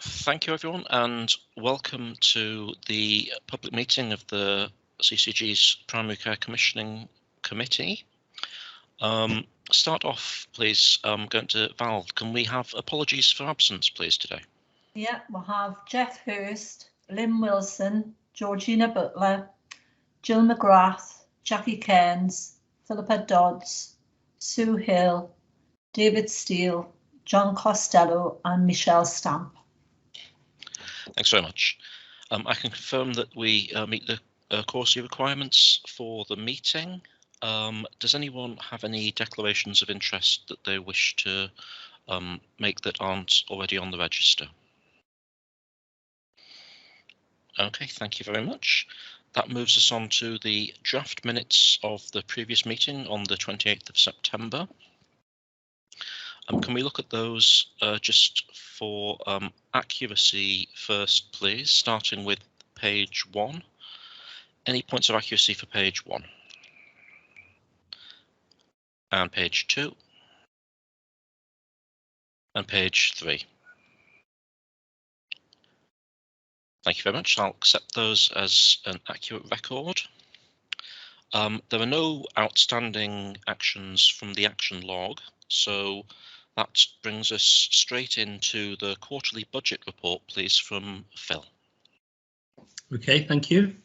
Thank you, everyone, and welcome to the public meeting of the CCG's Primary Care Commissioning Committee. Start off, please, going to Val. Can we have apologies for absence, please, today? Yeah, we'll have Jeff Hurst, Lynn Wilson, Georgina Butler, Jill McGrath, Jackie Cairns, Philippa Dodds, Sue Hill, David Steele, John Costello and Michelle Stamp. Thanks very much. I can confirm that we meet the CORSI requirements for the meeting. Does anyone have any declarations of interest that they wish to make that aren't already on the register? Okay, thank you very much. That moves us on to the draft minutes of the previous meeting on the 28th of September. Can we look at those just for accuracy first, please, starting with page 1. Any points of accuracy for page 1? And page 2? And page 3? Thank you very much. I'll accept those as an accurate record. There are no outstanding actions from the action log, so that brings us straight into the quarterly budget report, please, from Phil. Okay, thank you.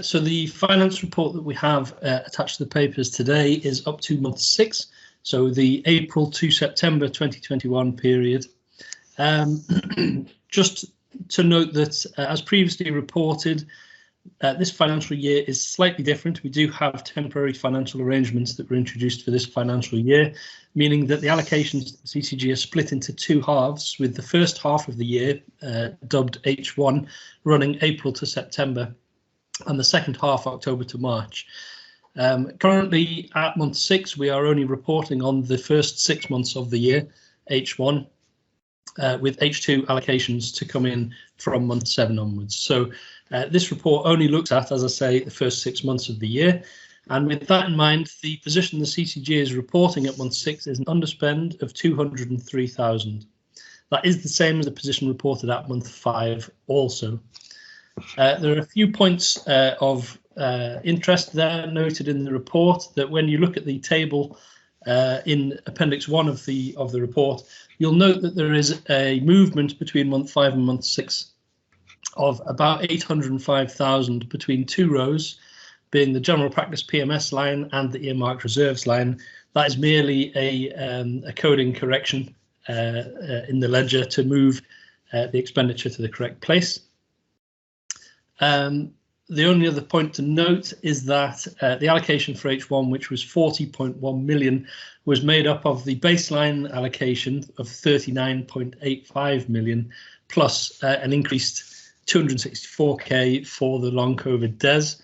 So the finance report that we have attached to the papers today is up to month 6, so the April to September 2021 period. Just to note that, as previously reported, this financial year is slightly different. We do have temporary financial arrangements that were introduced for this financial year, meaning that the allocations to the CCG are split into 2 halves, with the first half of the year, dubbed H1, running April to September, and the second half October to March. Currently at month 6, we are only reporting on the first 6 months of the year, H1, with H2 allocations to come in from month 7 onwards. So this report only looks at, as I say, the first 6 months of the year. And with that in mind, the position the CCG is reporting at month 6 is an underspend of 203,000. That is the same as the position reported at month 5 also. There are a few points of interest there noted in the report, that when you look at the table in Appendix 1 of the report, you'll note that there is a movement between month 5 and month 6 of about 805,000 between 2 rows, being the general practice PMS line and the earmarked reserves line. That is merely a coding correction in the ledger to move the expenditure to the correct place. The only other point to note is that the allocation for H1, which was 40.1 million, was made up of the baseline allocation of 39.85 million, plus an increased 264k for the long COVID DES.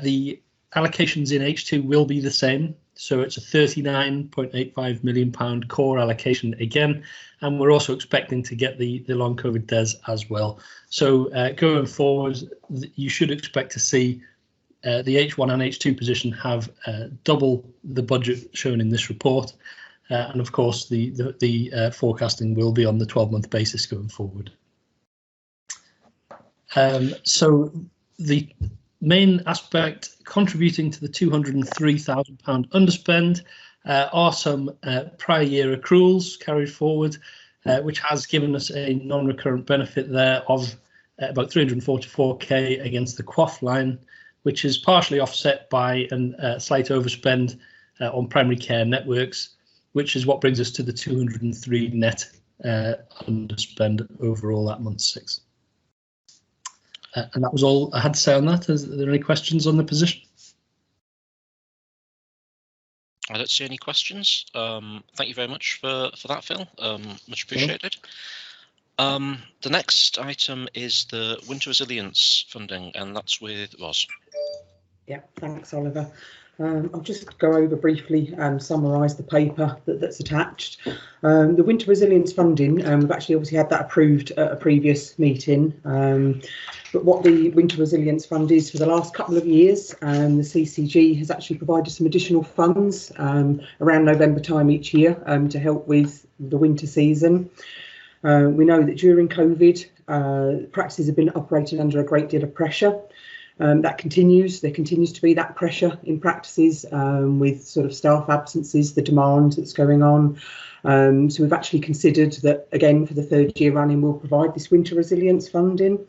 The allocations in H2 will be the same, so it's a 39.85 million pound core allocation again, and we're also expecting to get the long COVID DES as well. So going forward, you should expect to see the H1 and H2 position have double the budget shown in this report, and of course the forecasting will be on the 12-month basis going forward. So the main aspect contributing to the £203,000 underspend are some prior year accruals carried forward, which has given us a non-recurrent benefit there of about 344k against the QOF line, which is partially offset by a slight overspend on primary care networks, which is what brings us to the 203 net underspend overall at month 6. And that was all I had to say on that. Are there any questions on the position? I don't see any questions. Thank you very much for that, Phil. Much appreciated. The next item is the Winter Resilience funding, and that's with Ros. Yeah, thanks, Oliver. I'll just go over briefly and summarise the paper that's attached. The Winter Resilience funding, we've actually obviously had that approved at a previous meeting. But what the Winter Resilience Fund is, for the last couple of years, the CCG has actually provided some additional funds around November time each year to help with the winter season. We know that during COVID, practices have been operating under a great deal of pressure. That continues. There continues to be that pressure in practices with sort of staff absences, the demand that's going on. So we've actually considered that, again, for the third year running, we'll provide this winter resilience funding.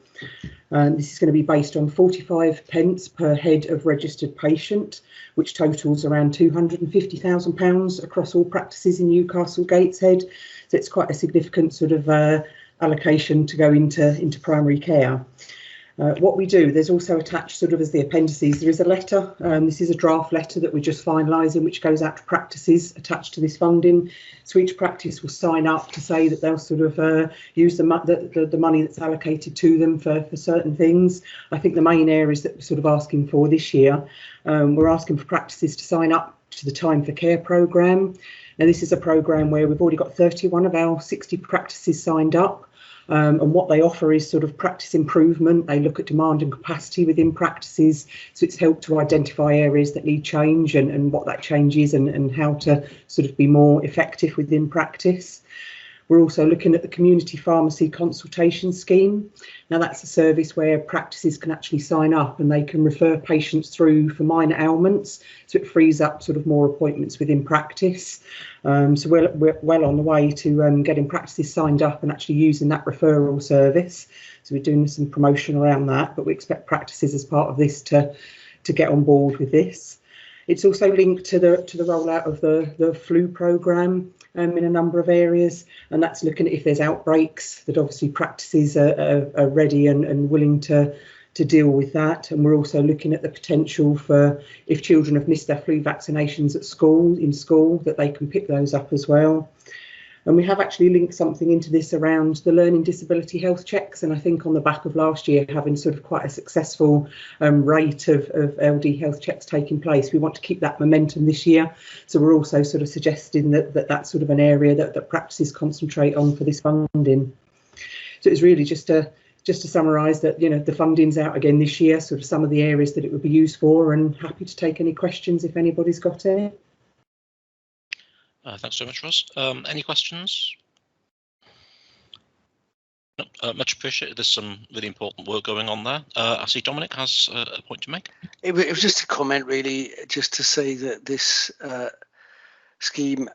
This is going to be based on 45 pence per head of registered patient, which totals around £250,000 across all practices in Newcastle Gateshead. So it's quite a significant sort of allocation to go into primary care. What we do, there's also attached sort of as the appendices, there is a letter. This is a draft letter that we're just finalising, which goes out to practices attached to this funding. So each practice will sign up to say that they'll sort of use the money that's allocated to them for certain things. I think the main areas that we're sort of asking for this year, we're asking for practices to sign up to the Time for Care programme. Now, this is a programme where we've already got 31 of our 60 practices signed up. And what they offer is sort of practice improvement. They look at demand and capacity within practices. So it's helped to identify areas that need change and what that change is and how to sort of be more effective within practice. We're also looking at the community pharmacy consultation scheme. Now, that's a service where practices can actually sign up and they can refer patients through for minor ailments. So it frees up sort of more appointments within practice. So we're well on the way to getting practices signed up and actually using that referral service. So we're doing some promotion around that, but we expect practices as part of this to get on board with this. It's also linked to the rollout of the flu programme in a number of areas, and that's looking at if there's outbreaks, that obviously practices are ready and willing to deal with that. And we're also looking at the potential for, if children have missed their flu vaccinations at school, that they can pick those up as well. And we have actually linked something into this around the learning disability health checks. And I think on the back of last year having sort of quite a successful rate of LD health checks taking place, we want to keep that momentum this year. So we're also sort of suggesting that's sort of an area that practices concentrate on for this funding. So it's really just to summarise that, you know, the funding's out again this year, sort of some of the areas that it would be used for, and happy to take any questions if anybody's got any. Thanks so much, Ros. Any questions? No, much appreciated. There's some really important work going on there. I see Dominic has a point to make. It was just a comment, really, just to say that this scheme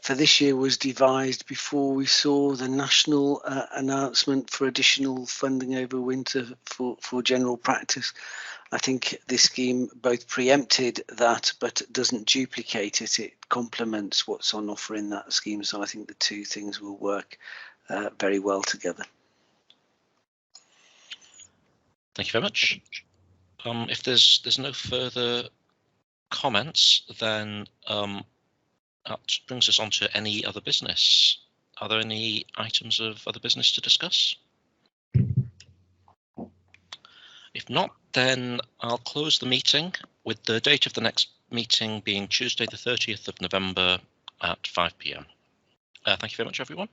for this year was devised before we saw the national announcement for additional funding over winter for general practice. I think this scheme both preempted that, but doesn't duplicate it. It complements what's on offer in that scheme. So I think the two things will work very well together. Thank you very much. If there's no further comments, then that brings us on to any other business. Are there any items of other business to discuss? If not, then I'll close the meeting with the date of the next meeting being Tuesday, the 30th of November at 5 p.m. Thank you very much, everyone.